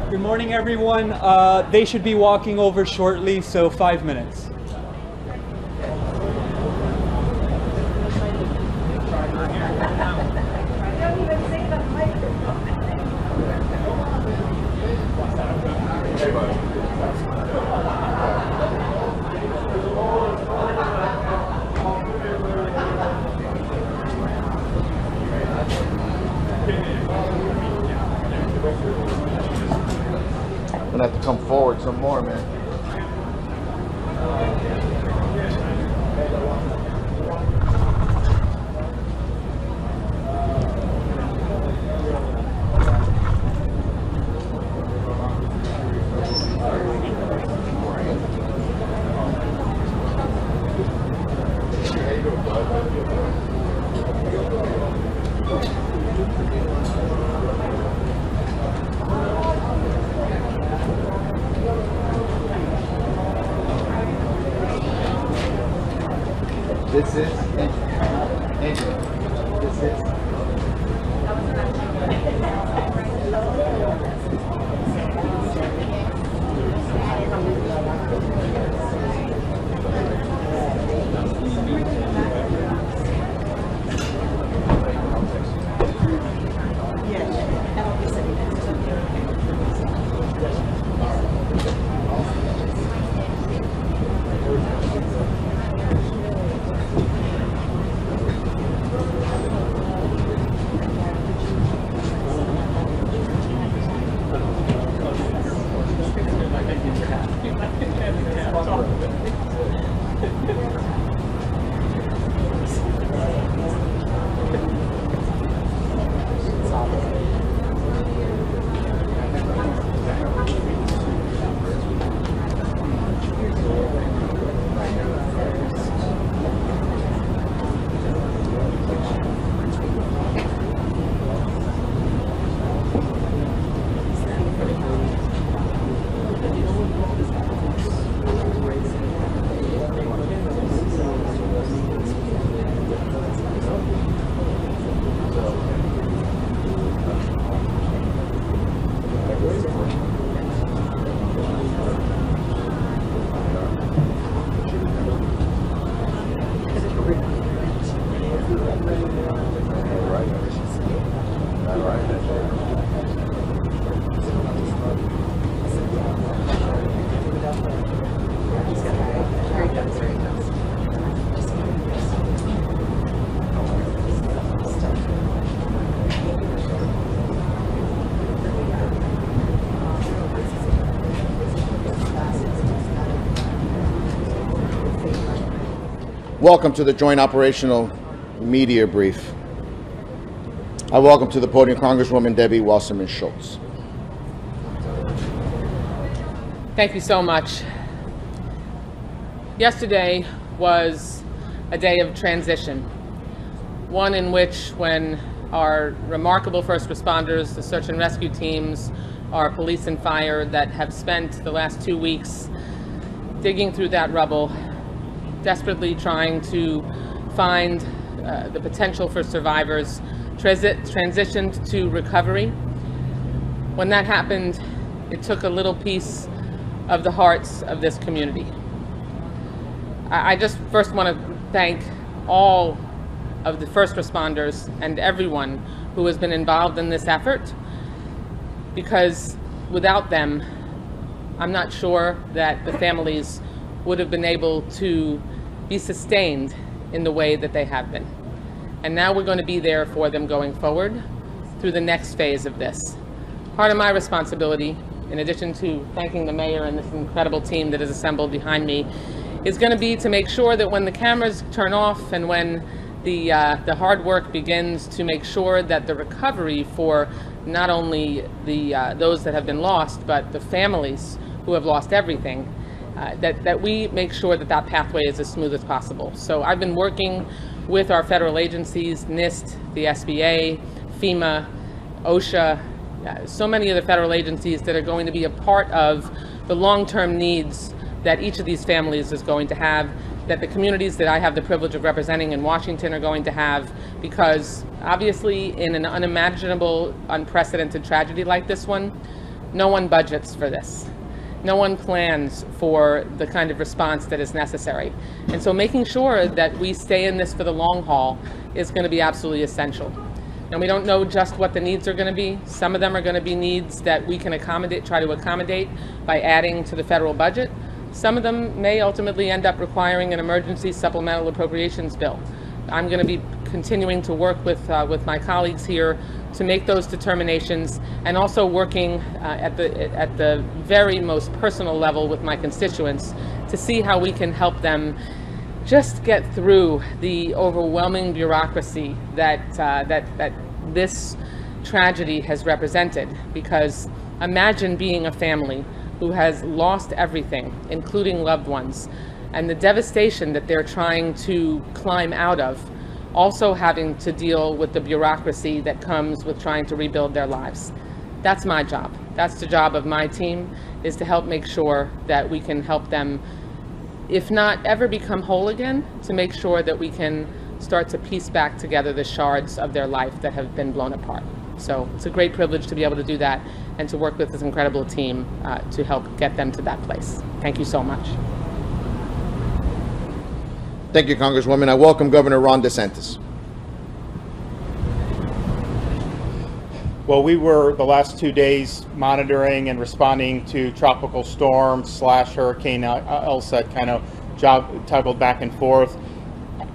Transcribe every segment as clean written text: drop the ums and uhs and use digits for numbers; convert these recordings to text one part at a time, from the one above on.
Good morning, everyone. They should be walking over shortly, so 5 minutes. I'm gonna have to come forward some more, man. This is Andrew. This is. Welcome to the Joint Operational Media Brief. I welcome to the podium Congresswoman Debbie Wasserman Schultz. Thank you so much. Yesterday was a day of transition, one in which when our remarkable first responders, the search and rescue teams, our police and fire that have spent the last 2 weeks digging through that rubble, desperately trying to find the potential for survivors, transitioned to recovery. When that happened, it took a little piece of the hearts of this community. I just first want to thank all of the first responders and everyone who has been involved in this effort, because without them, I'm not sure that the families would have been able to be sustained in the way that they have been. And now we're going to be there for them going forward through the next phase of this. Part of my responsibility, in addition to thanking the mayor and this incredible team that is assembled behind me, is going to be to make sure that when the cameras turn off and when the hard work begins, to make sure that the recovery for not only those that have been lost, but the families who have lost everything, that we make sure that that pathway is as smooth as possible. So I've been working with our federal agencies, NIST, the SBA, FEMA, OSHA, so many of the federal agencies that are going to be a part of the long-term needs that each of these families is going to have, that the communities that I have the privilege of representing in Washington are going to have, because obviously in an unimaginable, unprecedented tragedy like this one, no one budgets for this. No one plans for the kind of response that is necessary. And so making sure that we stay in this for the long haul is going to be absolutely essential. And we don't know just what the needs are going to be. Some of them are going to be needs that we can try to accommodate by adding to the federal budget. Some of them may ultimately end up requiring an emergency supplemental appropriations bill. I'm going to be continuing to work with my colleagues here to make those determinations, and also working at the very most personal level with my constituents to see how we can help them just get through the overwhelming bureaucracy that this tragedy has represented. Because imagine being a family who has lost everything, including loved ones, and the devastation that they're trying to climb out of, also having to deal with the bureaucracy that comes with trying to rebuild their lives. That's my job. That's the job of my team, is to help make sure that we can help them, if not ever become whole again, to make sure that we can start to piece back together the shards of their life that have been blown apart. So it's a great privilege to be able to do that and to work with this incredible team to help get them to that place. Thank you so much. Thank you, Congresswoman. I welcome Governor Ron DeSantis. Well, we were the last 2 days monitoring and responding to tropical storm / Hurricane Elsa, kind of toggled back and forth.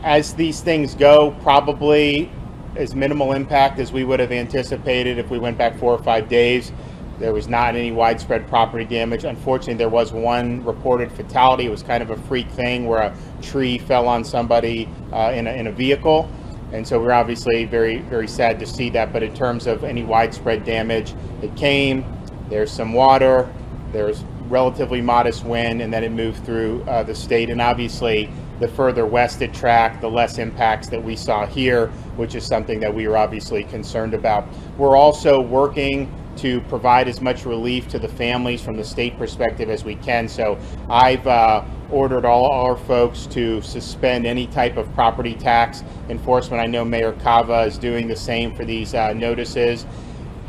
As these things go, probably as minimal impact as we would have anticipated if we went back 4 or 5 days. There was not any widespread property damage. Unfortunately, there was one reported fatality. It was kind of a freak thing where a tree fell on somebody in a vehicle. And so we're obviously very, very sad to see that. But in terms of any widespread damage, it came, there's some water, there's relatively modest wind, and then it moved through the state. And obviously, the further west it tracked, the less impacts that we saw here, which is something that we are obviously concerned about. We're also working to provide as much relief to the families from the state perspective as we can. So I've ordered all our folks to suspend any type of property tax enforcement. I know Mayor Cava is doing the same for these notices.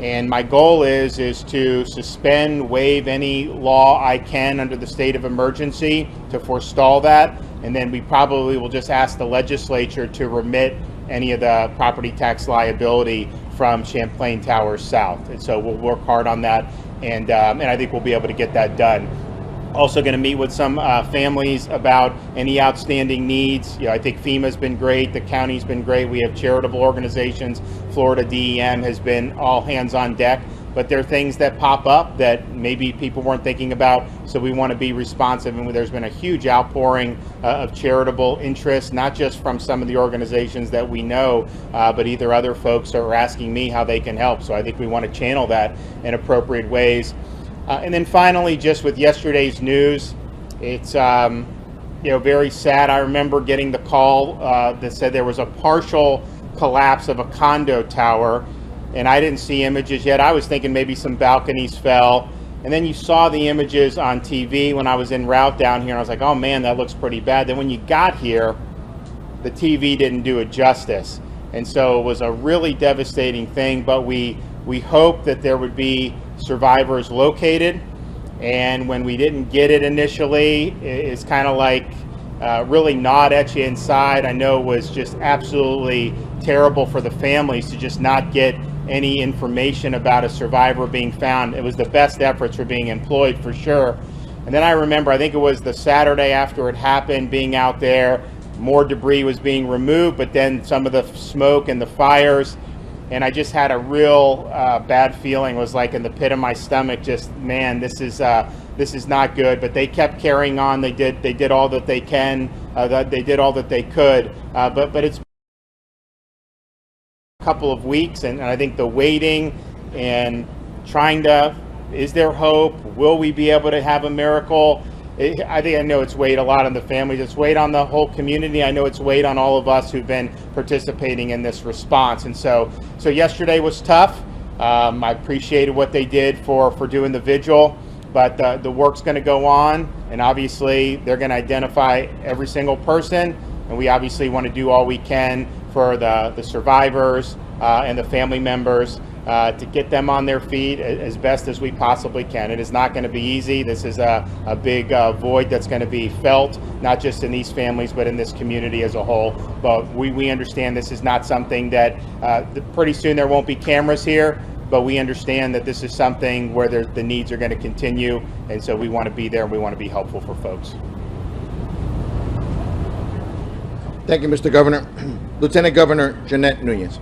And my goal is to suspend, waive any law I can under the state of emergency to forestall that. And then we probably will just ask the legislature to remit any of the property tax liability from Champlain Towers South. And so we'll work hard on that, and I think we'll be able to get that done. Also going to meet with some families about any outstanding needs. I think FEMA's been great, the county's been great. We have charitable organizations. Florida DEM has been all hands on deck but there are things that pop up that maybe people weren't thinking about, so we want to be responsive. And there's been a huge outpouring of charitable interest, not just from some of the organizations that we know, but either other folks are asking me how they can help. So I think we want to channel that in appropriate ways. And then finally, just with yesterday's news, it's very sad. I remember getting the call that said there was a partial collapse of a condo tower, and I didn't see images yet. I was thinking maybe some balconies fell, and then you saw the images on TV when I was en route down here, and I was like, oh man, that looks pretty bad. Then when you got here, the TV didn't do it justice, and so it was a really devastating thing. But we hoped that there would be survivors located, and when we didn't get it initially, it's kind of like really gnawed at you inside. I know it was just absolutely terrible for the families to just not get any information about a survivor being found. It was the best efforts were being employed for sure. And then I remember, I think it was the Saturday after it happened, being out there, more debris was being removed, but then some of the smoke and the fires, and I just had a real bad feeling. It was like in the pit of my stomach, just, man, this is not good. But they kept carrying on. They did all that they can. They did all that they could. But it's a couple of weeks, and I think the waiting and trying to, is there hope? Will we be able to have a miracle? I know it's weighed a lot on the families. It's weighed on the whole community. I know it's weighed on all of us who've been participating in this response. And so yesterday was tough. I appreciated what they did for doing the vigil, but the work's going to go on, and obviously they're going to identify every single person, and we obviously want to do all we can for the survivors and the family members to get them on their feet as best as we possibly can. It is not going to be easy. This is a big void that's going to be felt, not just in these families, but in this community as a whole. But we understand this is not something that, pretty soon there won't be cameras here, but we understand that this is something where the needs are going to continue, and so we want to be there and we want to be helpful for folks. Thank you, Mr. Governor. Lieutenant Governor Jeanette Núñez.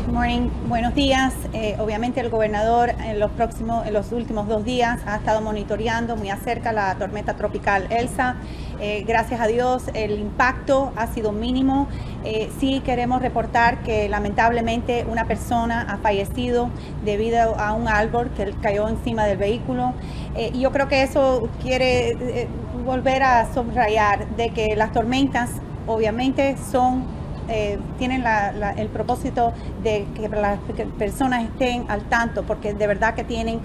Morning. Buenos días. Obviamente el gobernador en los últimos 2 días ha estado monitoreando muy acerca la tormenta tropical Elsa. Gracias a Dios el impacto ha sido mínimo. Sí queremos reportar que lamentablemente una persona ha fallecido debido a un árbol que cayó encima del vehículo. Y yo creo que eso quiere volver a subrayar de que las tormentas obviamente tienen el propósito de que las personas estén al tanto, porque de verdad que tienen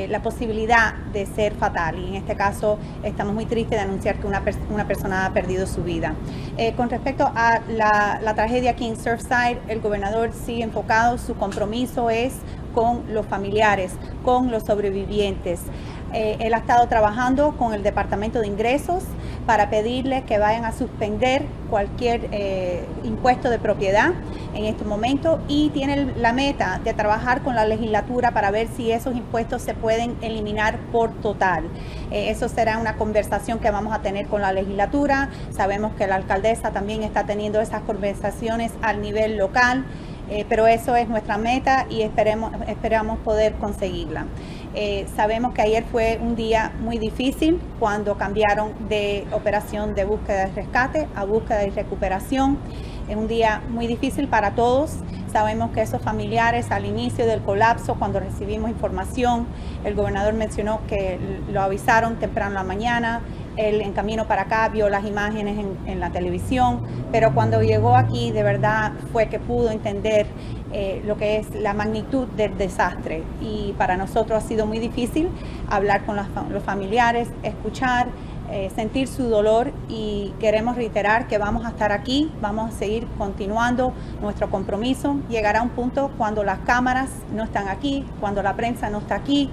la posibilidad de ser fatal, y en este caso estamos muy tristes de anunciar que una persona ha perdido su vida. Con respecto a la tragedia aquí en Surfside, el gobernador sigue enfocado, su compromiso es con los familiares, con los sobrevivientes. Él ha estado trabajando con el Departamento de Ingresos para pedirle que vayan a suspender cualquier impuesto de propiedad en este momento, y tiene la meta de trabajar con la legislatura para ver si esos impuestos se pueden eliminar por total. Eso será una conversación que vamos a tener con la legislatura. Sabemos que la alcaldesa también está teniendo esas conversaciones al nivel local, pero eso es nuestra meta y esperamos poder conseguirla. Sabemos que ayer fue un día muy difícil cuando cambiaron de operación de búsqueda y rescate a búsqueda y recuperación. Es un día muy difícil para todos. Sabemos que esos familiares al inicio del colapso, cuando recibimos información, el gobernador mencionó que lo avisaron temprano en la mañana. Él en camino para acá vio las imágenes en la televisión, pero cuando llegó aquí de verdad fue que pudo entender lo que es la magnitud del desastre, y para nosotros ha sido muy difícil hablar con los familiares, escuchar, sentir su dolor, y queremos reiterar que vamos a estar aquí, vamos a seguir continuando nuestro compromiso. Llegará un punto cuando las cámaras no están aquí, cuando la prensa no está aquí,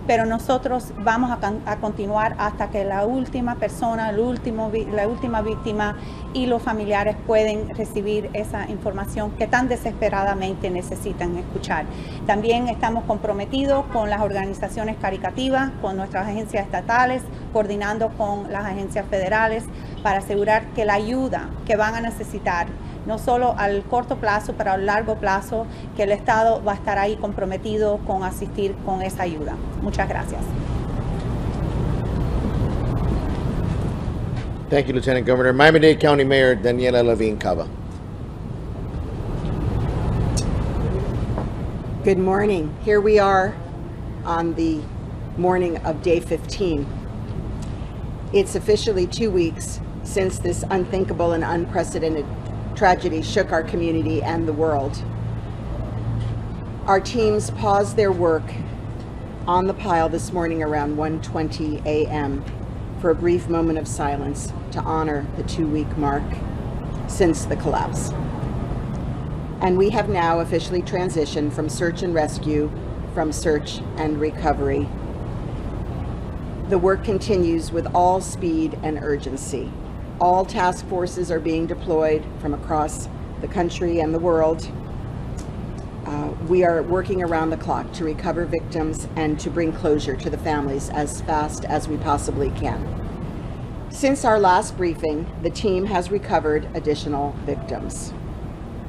pero nosotros vamos a continuar hasta que la última persona, la última víctima y los familiares pueden recibir esa información que tan desesperadamente necesitan escuchar. También estamos comprometidos con las organizaciones caritativas, con nuestras agencias estatales, coordinando con las agencias federales para asegurar que la ayuda que van a necesitar no solo al corto plazo, pero al largo plazo, que el Estado va a estar ahí comprometido con asistir con esa ayuda. Muchas gracias. Thank you, Lieutenant Governor. Miami-Dade County Mayor Daniela Levine Cava. Good morning. Here we are on the morning of day 15. It's officially 2 weeks since this unthinkable and unprecedented tragedy shook our community and the world. Our teams paused their work on the pile this morning around 1:20 a.m. for a brief moment of silence to honor the 2-week mark since the collapse. And we have now officially transitioned from search and rescue, from search and recovery. The work continues with all speed and urgency. All task forces are being deployed from across the country and the world. We are working around the clock to recover victims and to bring closure to the families as fast as we possibly can. Since our last briefing, the team has recovered additional victims.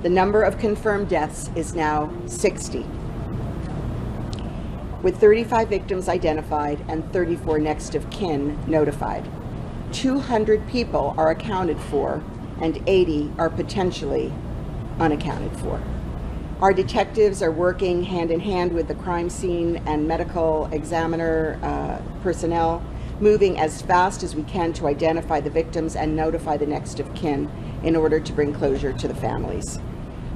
The number of confirmed deaths is now 60, with 35 victims identified and 34 next of kin notified. 200 people are accounted for and 80 are potentially unaccounted for. Our detectives are working hand in hand with the crime scene and medical examiner personnel, moving as fast as we can to identify the victims and notify the next of kin in order to bring closure to the families.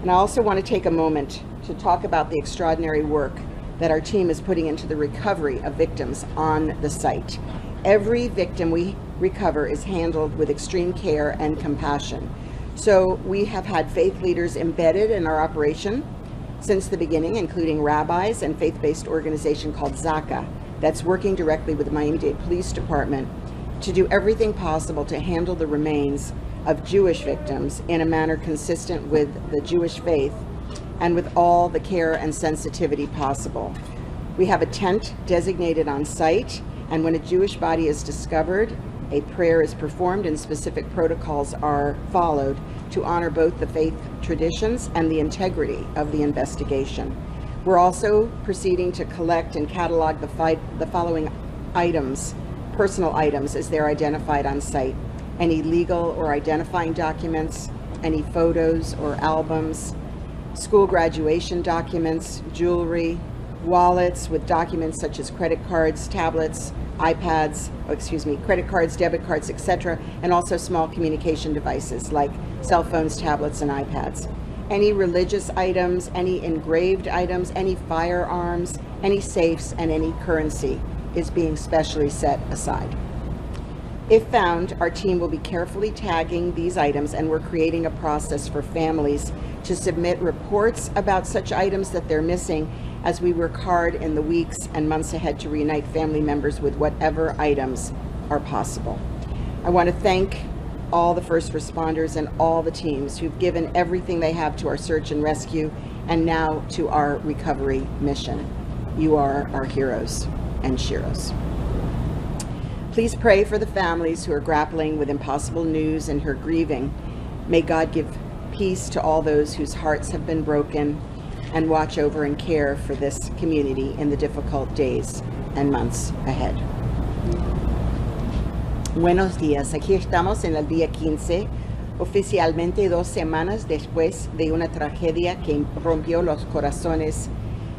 And I also want to take a moment to talk about the extraordinary work that our team is putting into the recovery of victims on the site. Every victim we recover is handled with extreme care and compassion. So we have had faith leaders embedded in our operation since the beginning, including rabbis and faith-based organization called Zaka that's working directly with the Miami-Dade Police Department to do everything possible to handle the remains of Jewish victims in a manner consistent with the Jewish faith and with all the care and sensitivity possible. We have a tent designated on site, and when a Jewish body is discovered, a prayer is performed and specific protocols are followed to honor both the faith traditions and the integrity of the investigation. We're also proceeding to collect and catalog the following items, personal items, as they're identified on site. Any legal or identifying documents, any photos or albums, school graduation documents, jewelry, wallets with documents such as credit cards, tablets, iPads, credit cards, debit cards, etc., and also small communication devices like cell phones, tablets, and iPads. Any religious items, any engraved items, any firearms, any safes, and any currency is being specially set aside. If found, our team will be carefully tagging these items, and we're creating a process for families to submit reports about such items that they're missing as we work hard in the weeks and months ahead to reunite family members with whatever items are possible. I want to thank all the first responders and all the teams who've given everything they have to our search and rescue and now to our recovery mission. You are our heroes and sheroes. Please pray for the families who are grappling with impossible news and who are grieving. May God give peace to all those whose hearts have been broken and watch over and care for this community in the difficult days and months ahead. Buenos días, aquí estamos en el día 15, oficialmente 2 semanas después de una tragedia que rompió los corazones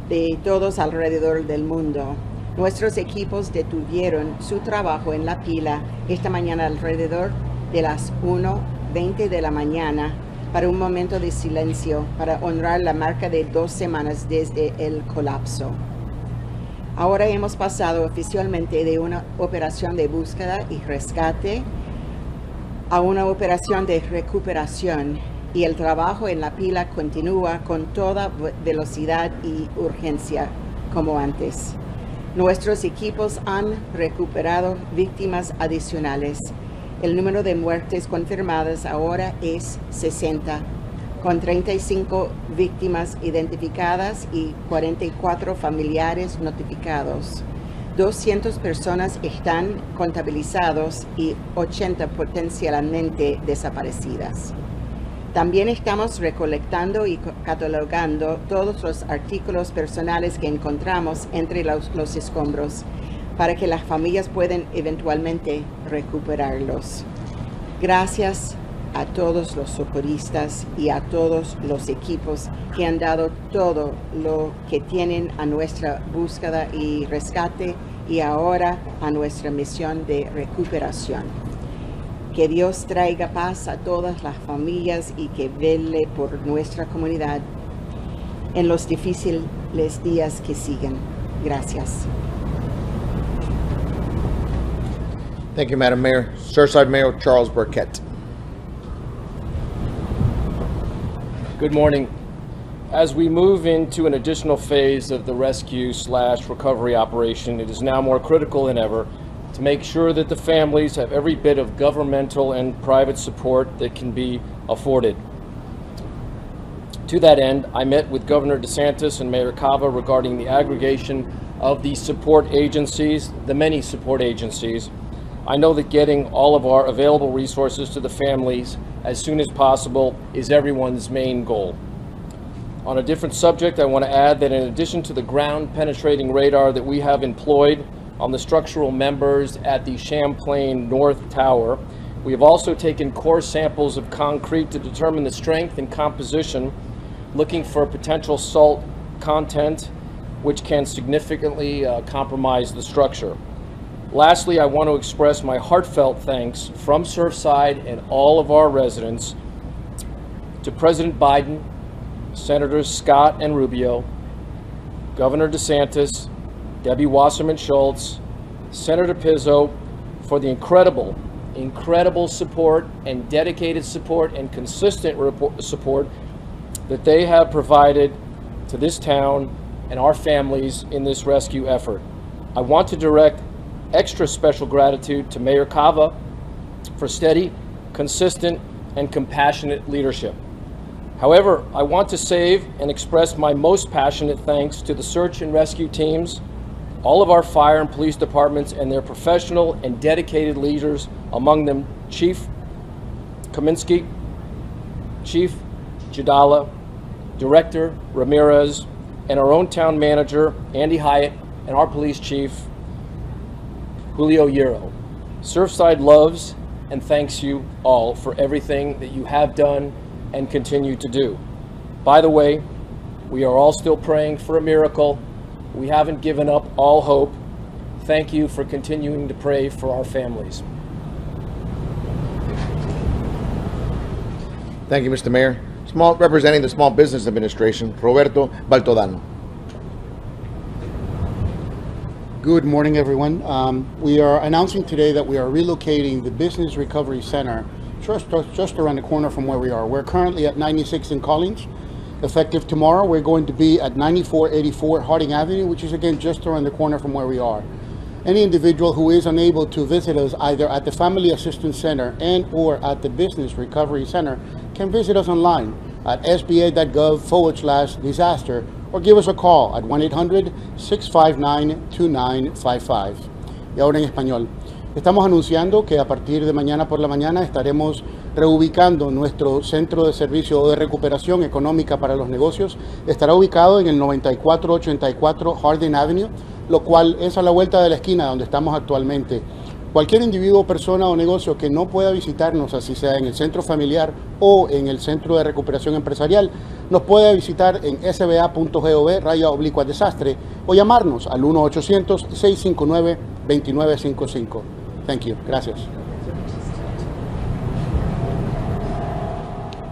de todos alrededor del mundo. Nuestros equipos detuvieron su trabajo en la pila esta mañana alrededor de las 1:20 de la mañana para un momento de silencio para honrar la marca de 2 semanas desde el colapso. Ahora hemos pasado oficialmente de una operación de búsqueda y rescate a una operación de recuperación, y el trabajo en la pila continúa con toda velocidad y urgencia como antes. Nuestros equipos han recuperado víctimas adicionales. El número de muertes confirmadas ahora es 60, con 35 víctimas identificadas y 44 familiares notificados. 200 personas están contabilizados y 80 potencialmente desaparecidas. También estamos recolectando y catalogando todos los artículos personales que encontramos entre los escombros para que las familias puedan eventualmente recuperarlos. Gracias a todos los socorristas y a todos los equipos que han dado todo lo que tienen a nuestra búsqueda y rescate y ahora a nuestra misión de recuperación. Que Dios traiga paz a todas las familias y que vele por nuestra comunidad en los difíciles días que siguen. Gracias. Thank you, Madam Mayor. Surfside Mayor Charles Burkett. Good morning. As we move into an additional phase of the rescue/recovery operation, it is now more critical than ever to make sure that the families have every bit of governmental and private support that can be afforded. To that end, I met with Governor DeSantis and Mayor Cava regarding the aggregation of the support agencies, the many support agencies. I know that getting all of our available resources to the families as soon as possible is everyone's main goal. On a different subject, I want to add that in addition to the ground penetrating radar that we have employed on the structural members at the Champlain North Tower, we have also taken core samples of concrete to determine the strength and composition, looking for potential salt content which can significantly compromise the structure. Lastly, I want to express my heartfelt thanks from Surfside and all of our residents to President Biden, Senators Scott and Rubio, Governor DeSantis, Debbie Wasserman Schultz, Senator Pizzo for the incredible support and dedicated support and consistent support that they have provided to this town and our families in this rescue effort. I want to direct extra special gratitude to Mayor Cava for steady, consistent, and compassionate leadership. However, I want to save and express my most passionate thanks to the search and rescue teams, all of our fire and police departments and their professional and dedicated leaders, among them Chief Kaminsky, Chief Jadala, Director Ramirez, and our own town manager, Andy Hyatt, and our police chief, Julio Hierro. Surfside loves and thanks you all for everything that you have done and continue to do. By the way, we are all still praying for a miracle. We haven't given up all hope. Thank you for continuing to pray for our families. Thank you, Mr. Mayor. Representing the Small Business Administration, Roberto Baltodano. Good morning, everyone. We are announcing today that we are relocating the Business Recovery Center just around the corner from where we are. We're currently at 96 in Collins. Effective tomorrow, we're going to be at 9484 Harding Avenue, which is again just around the corner from where we are. Any individual who is unable to visit us either at the Family Assistance Center and or at the Business Recovery Center can visit us online at sba.gov/disaster or give us a call at 1-800-659-2955. Y ahora en español. Estamos anunciando que a partir de mañana por la mañana estaremos reubicando nuestro centro de servicio de recuperación económica para los negocios. Estará ubicado en el 9484 Harding Avenue, lo cual es a la vuelta de la esquina donde estamos actualmente. Cualquier individuo, persona o negocio que no pueda visitarnos, así sea en el centro familiar o en el centro de recuperación empresarial, nos puede visitar en sba.gov/desastre o llamarnos al 1-800-659-2955. Thank you. Gracias.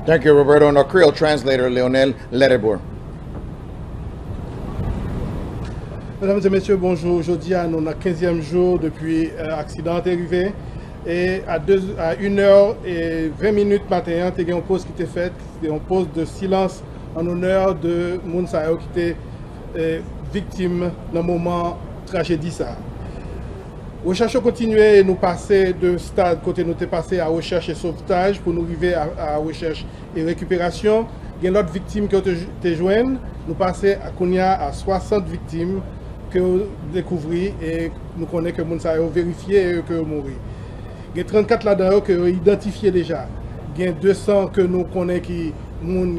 Thank you, Roberto. And our Creole translator, Leonel Letterbourg. Mesdames et messieurs, bonjour. Aujourd'hui, nous sommes au 15e jour depuis l'accident est arrivé. Et à 1h20 matin, il y a une pause qui était faite. C'était une pause de silence en honneur de Mounsayo qui était victime dans le moment tragédie ça. Recherche continuer et nous passer de stade côté nous était passé à recherche et sauvetage pour nous arriver à recherche et récupération. Il y a une autre victime qui a été jointe. Nous passer à 60 victimes que nous découvrons et nous connaissons que Mounsayo vérifié et que mourir. Il y a 34 là-dedans que identifié déjà. il y a 200 que nous connaissons qui sont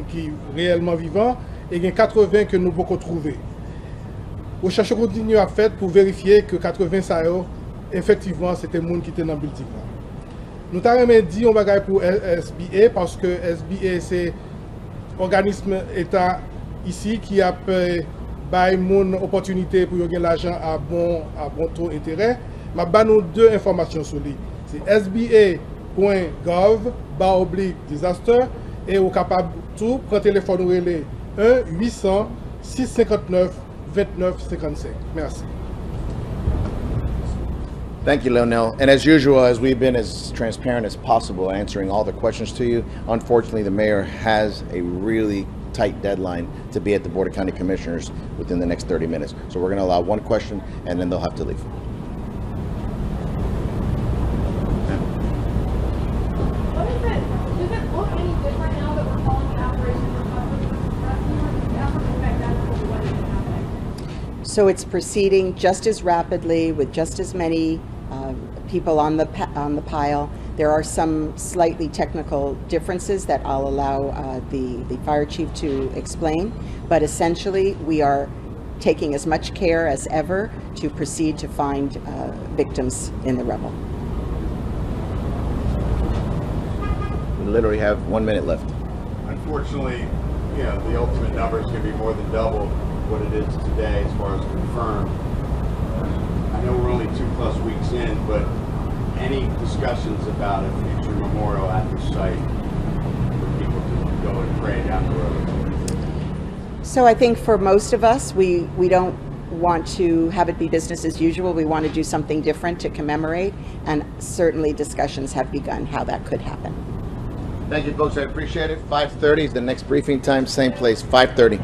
réellement vivants et il y a 80 que nous pouvons trouver. La recherche continue à faire pour vérifier que 80 ça effectivement c'était des gens qui étaient dans le building. Nous avons dit on va gagner pour SBA parce que SBA c'est organisme État ici qui a bail mon opportunité pour gagner l'argent à bon taux d'intérêt. Mais nous deux informations sur lui. C'est sba.gov/disaster et vous capable tout prendre téléphone ou relais 1-800-659-2955. Merci. Thank you, Lionel. And as usual, as we've been as transparent as possible answering all the questions to you, unfortunately, the mayor has a really tight deadline to be at the Board of County Commissioners within the next 30 minutes. So we're going to allow one question and then they'll have to leave. What is it? Does it look any different now that we're calling it Operation Recovery Rescue? What is happening? So it's proceeding just as rapidly with just as many people on the pile. There are some slightly technical differences that I'll allow the fire chief to explain, but essentially we are taking as much care as ever to proceed to find victims in the rubble. We literally have 1 minute left. Unfortunately, the ultimate number is going to be more than double what it is today as far as confirmed. I know we're only 2+ weeks in, but any discussions about a future memorial at the site for people to go and pray down the road? So I think for most of us, we don't want to have it be business as usual. We want to do something different to commemorate, and certainly discussions have begun how that could happen. Thank you, folks. I appreciate it. 5:30 is the next briefing time, same place, 5:30.